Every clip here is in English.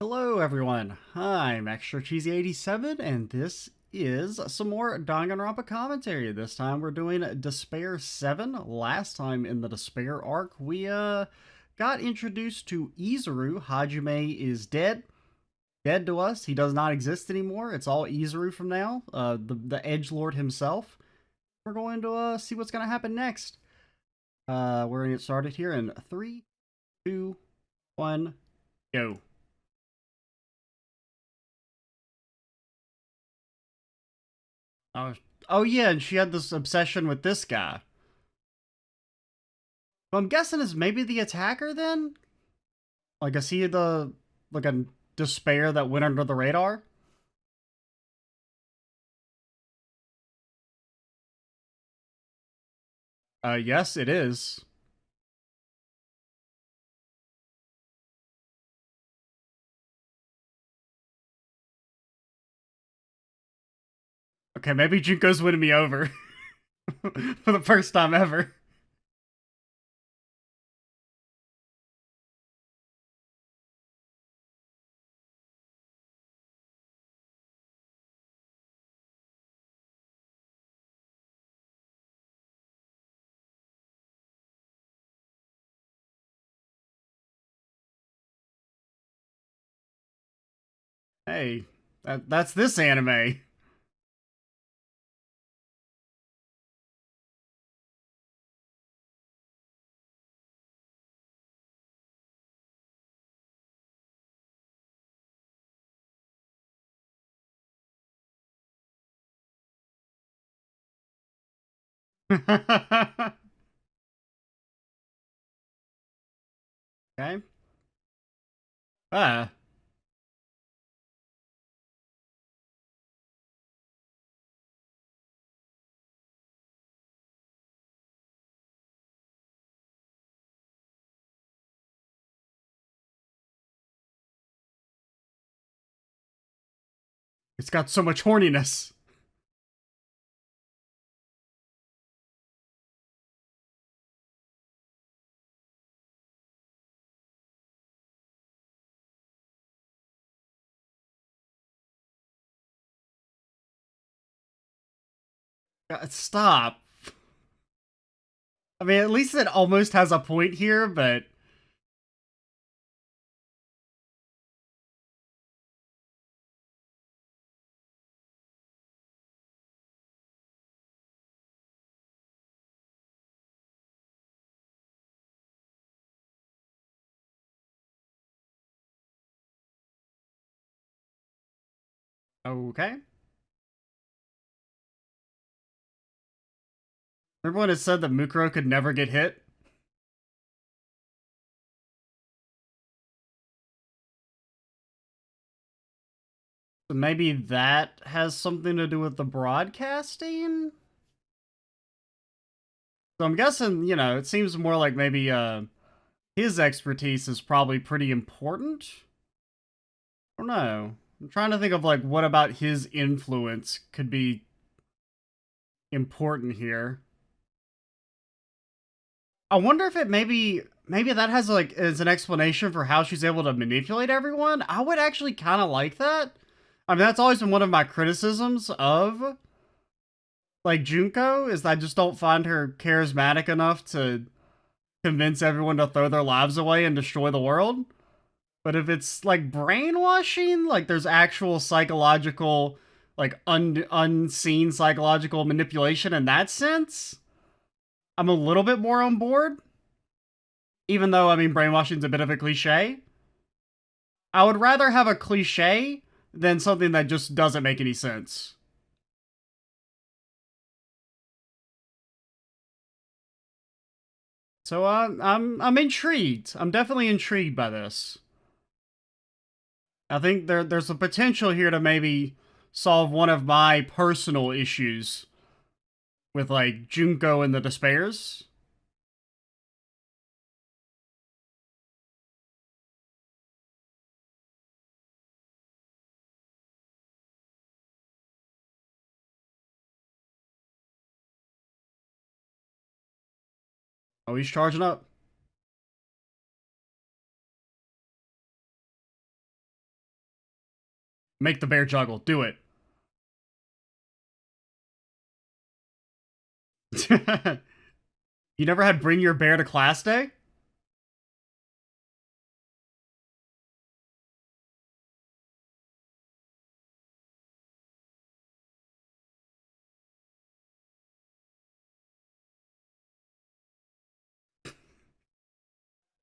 Hello everyone, I'm Extra Cheesy 87 and this is some more Danganronpa commentary. This time we're doing Despair 7. Last time in the Despair arc we got introduced to Izuru. Hajime is dead. Dead to us. He does not exist anymore. It's all Izuru from now. The Edgelord himself. We're going to see what's going to happen next. We're going to get started here in 3, 2, 1, go. Oh, oh yeah, and she had this obsession with this guy. So I'm guessing is maybe the attacker then? Like, is he the like a despair that went under the radar? Yes, it is. Okay, maybe Junko's winning me over for the first time ever. Hey, that's this anime. Okay. Ah, it's got so much horniness. Stop. I mean, at least it almost has a point here, but okay. Remember when it said that Mukuro could never get hit? So maybe that has something to do with the broadcasting? So I'm guessing, it seems more like maybe his expertise is probably pretty important. I don't know. I'm trying to think of like what about his influence could be important here. I wonder if it maybe that has like is an explanation for how she's able to manipulate everyone. I would actually kind of like that. I mean, that's always been one of my criticisms of like Junko is that I just don't find her charismatic enough to convince everyone to throw their lives away and destroy the world. But if it's like brainwashing, like there's actual psychological, like unseen psychological manipulation in that sense, I'm a little bit more on board. Even though, I mean, brainwashing's a bit of a cliche. I would rather have a cliche than something that just doesn't make any sense. So I'm intrigued. I'm definitely intrigued by this. I think there's a potential here to maybe solve one of my personal issues with like Junko and the Despairs. Oh, he's charging up. Make the bear juggle. Do it. You never had bring your bear to class day?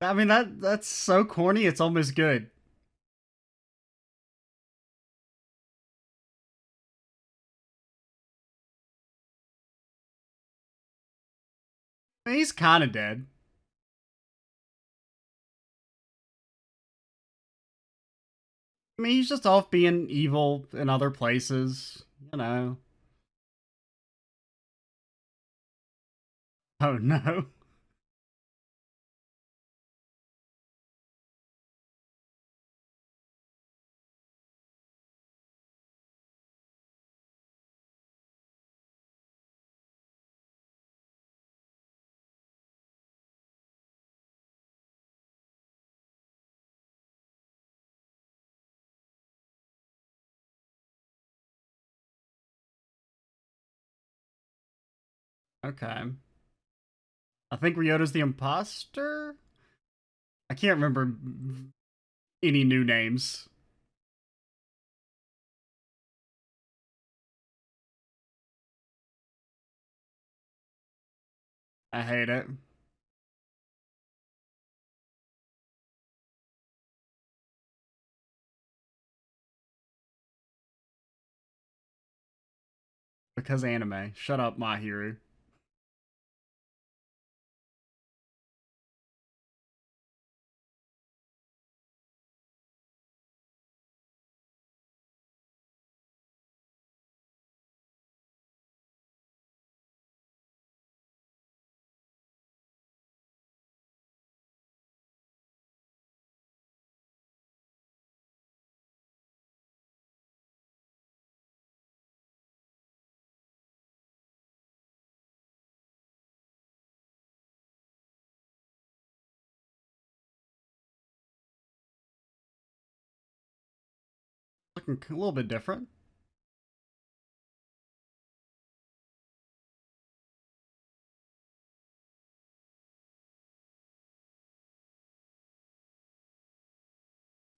I mean that's so corny. It's almost good. I mean, he's kind of dead. I mean, he's just off being evil in other places. You know. Oh no. Okay. I think Ryota's the imposter. I can't remember any new names. I hate it. Because anime. Shut up, Mahiru. Looking a little bit different.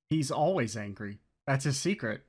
He's always angry. That's his secret.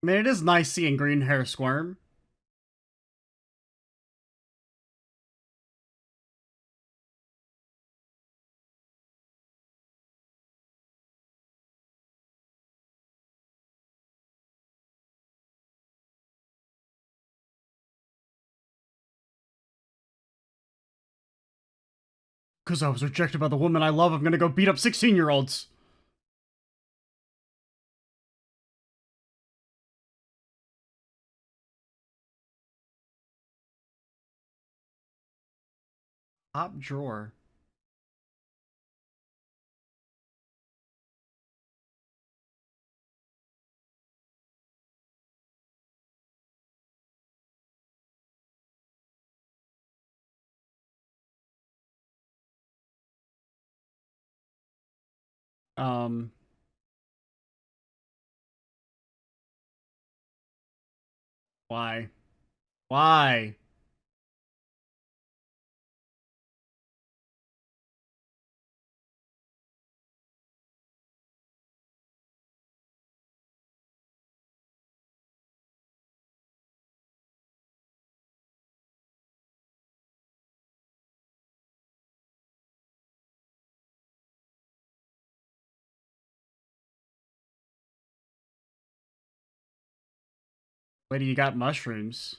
I mean, it is nice seeing green hair squirm. Because I was rejected by the woman I love, I'm gonna go beat up 16-year-olds. Top drawer. Um, why? Why? Lady, you got mushrooms.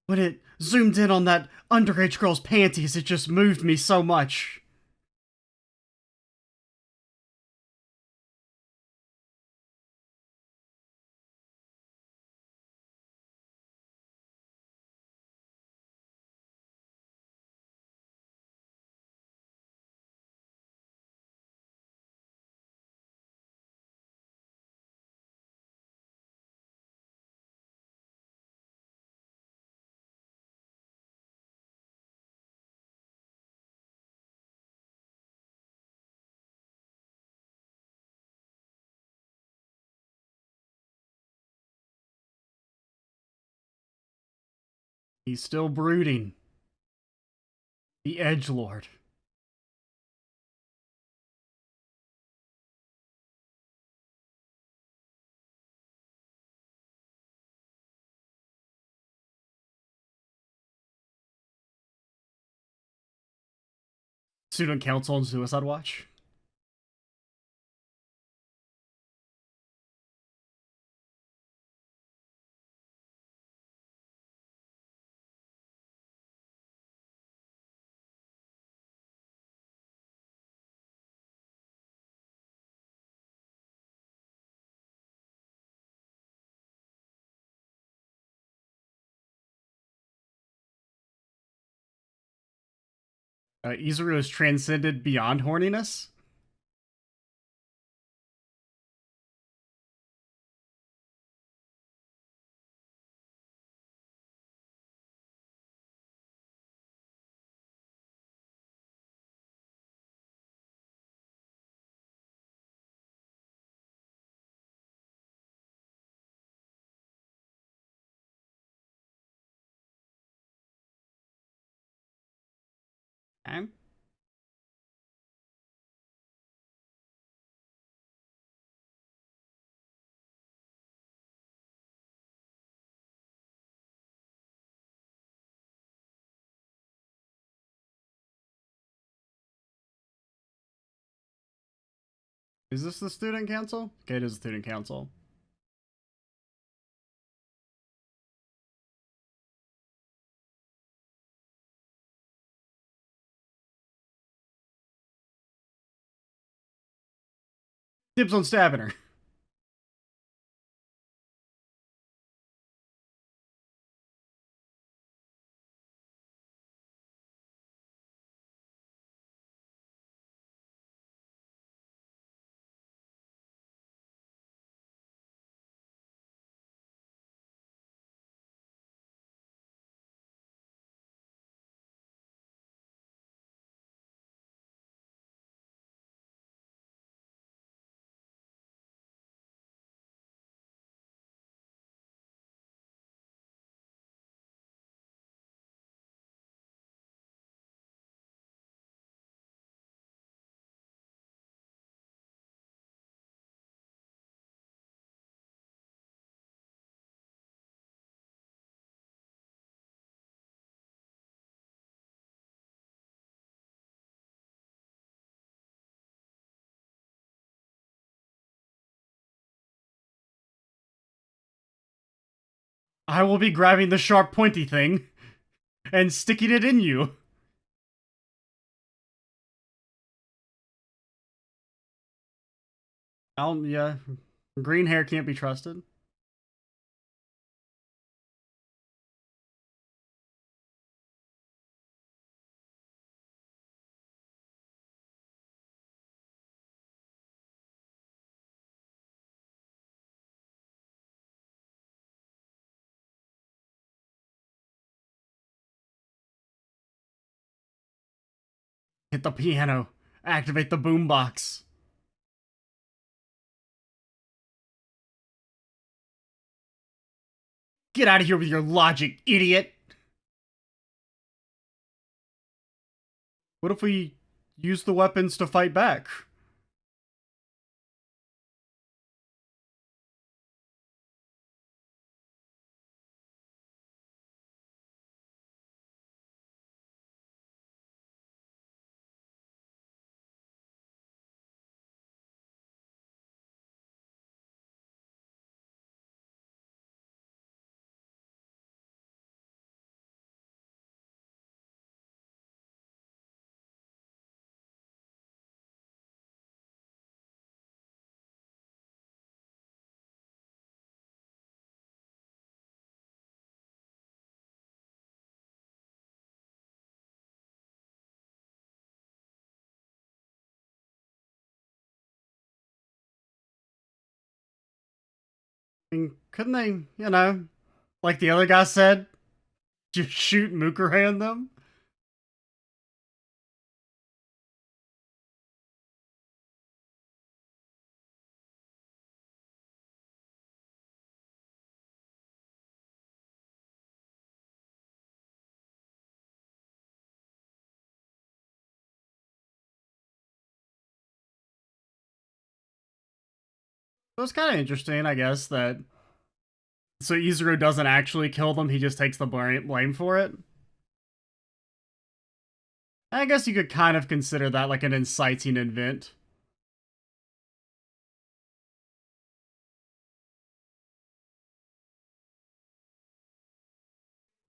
When it zoomed in on that underage girl's panties, it just moved me so much. He's still brooding. The Edge Lord. Student Council and Suicide Watch. Izuru is transcended beyond horniness. Okay. Is this the Student Council? Okay, it is the Student Council. Dibs on stabbing her. I will be grabbing the sharp pointy thing and sticking it in you. Yeah. Green hair can't be trusted. Hit the piano. Activate the boombox. Get out of here with your logic, idiot. What if we use the weapons to fight back? I mean, couldn't they, like the other guy said, just shoot Mookerhand them? So it's kind of interesting, I guess, that so Izuru doesn't actually kill them, he just takes the blame for it. I guess you could kind of consider that like an inciting event.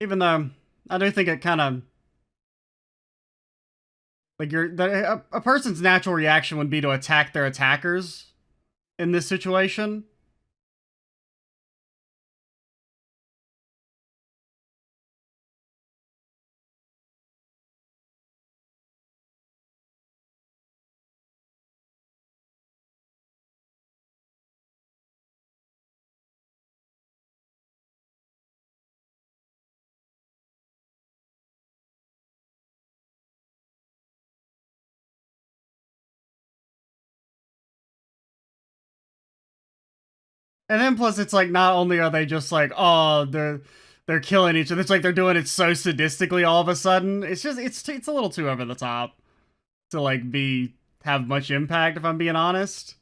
Even though I do think it kind of like a person's natural reaction would be to attack their attackers in this situation. And then plus it's like not only are they just like, oh, they're killing each other, it's like they're doing it so sadistically all of a sudden. It's just it's a little too over the top to like be have much impact if I'm being honest.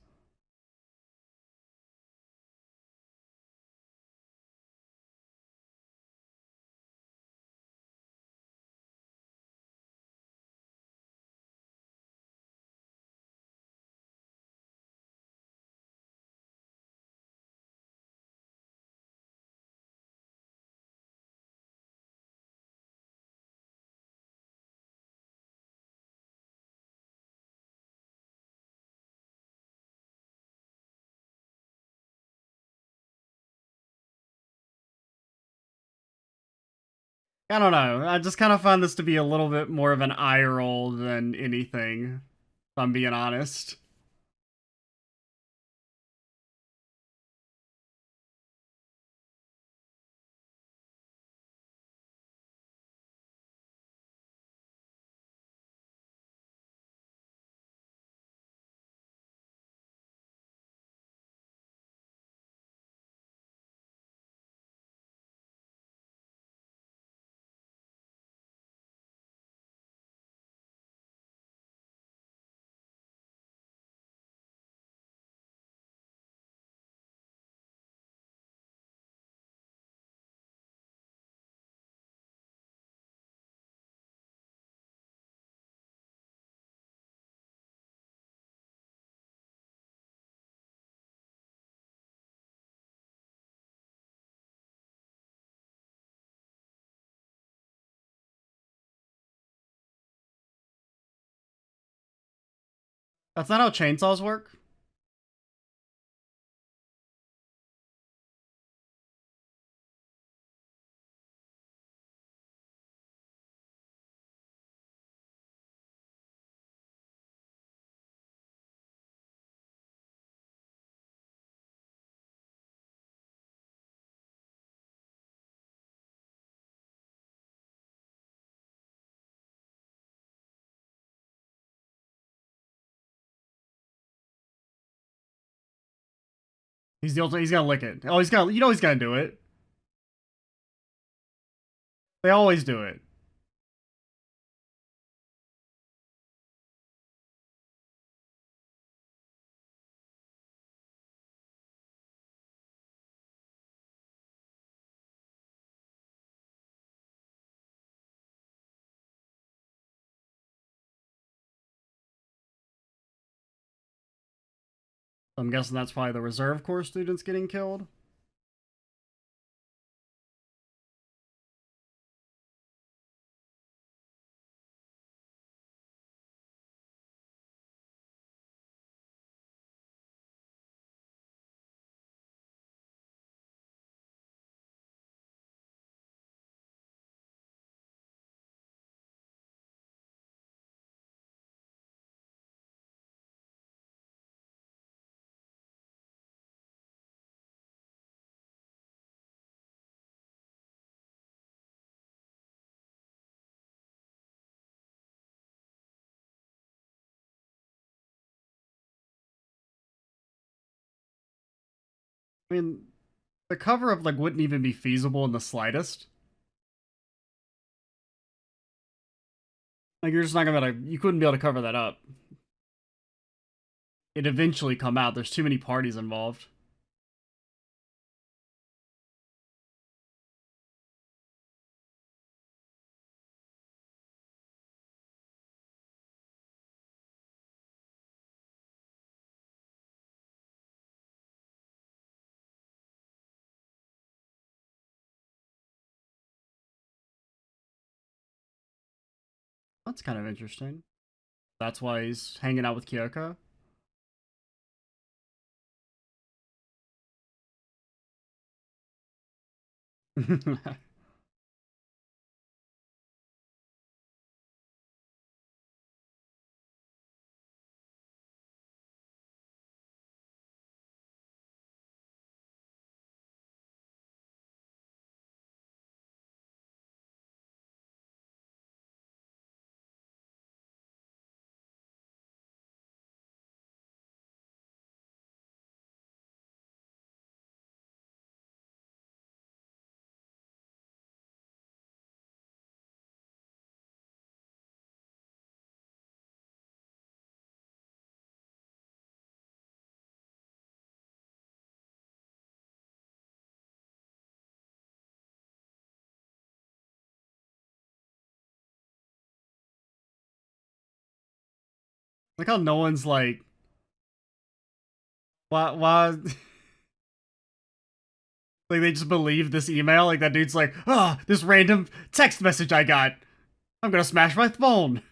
I don't know. I just kind of find this to be a little bit more of an eye roll than anything, if I'm being honest. That's not how chainsaws work. He's the ultimate. He's gonna lick it. Oh, he's gonna. You know he's gonna do it. They always do it. I'm guessing that's probably the reserve corps students getting killed. I mean, the cover up like wouldn't even be feasible in the slightest. Like you're just not gonna you couldn't be able to cover that up. It'd eventually come out. There's too many parties involved. That's kind of interesting. That's why he's hanging out with Kyoko. Like how no one's why like they just believe this email. Like that dude's like, ah, oh, this random text message I got. I'm gonna smash my phone.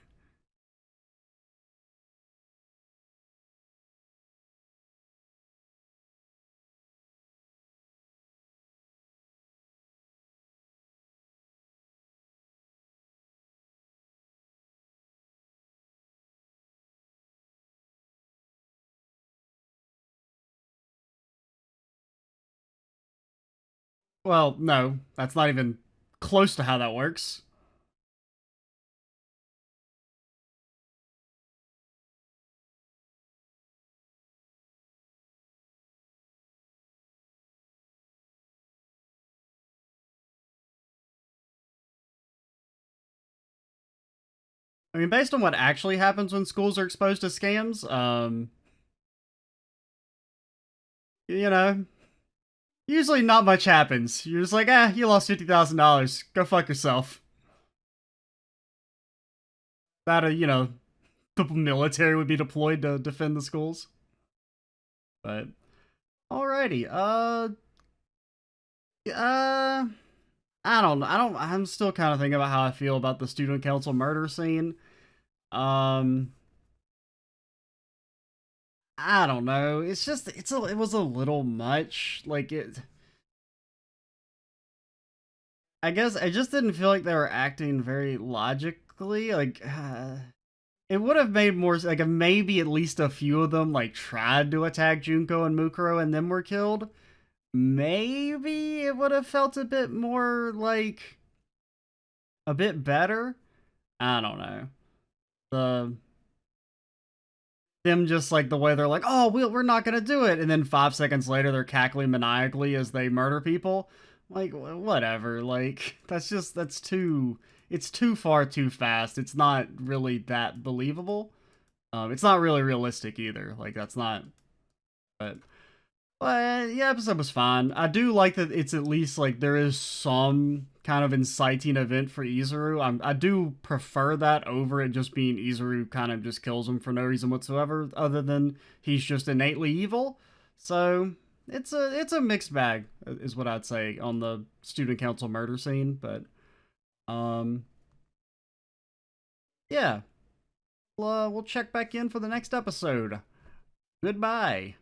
Well, no, that's not even close to how that works. I mean, based on what actually happens when schools are exposed to scams, you know, usually not much happens. You're just like, ah, you lost $50,000. Go fuck yourself. That, the military would be deployed to defend the schools. But, alrighty. Uh, I'm still kind of thinking about how I feel about the student council murder scene. Um, I don't know. It's just, it was a little much. I guess I just didn't feel like they were acting very logically. It would have made more like if maybe at least a few of them like tried to attack Junko and Mukuro and then were killed. Maybe it would have felt a bit more like a bit better. I don't know. The them just like the way they're like, oh, we're not gonna do it, and then 5 seconds later they're cackling maniacally as they murder people. Like whatever. Like that's too. It's too far too fast. It's not really that believable. It's not really realistic either. Like that's not. But yeah, episode was fine. I do like that it's at least like there is some kind of inciting event for Izuru. I do prefer that over it just being Izuru kind of just kills him for no reason whatsoever, other than he's just innately evil. So it's a mixed bag, is what I'd say on the student council murder scene. But yeah, we'll check back in for the next episode. Goodbye.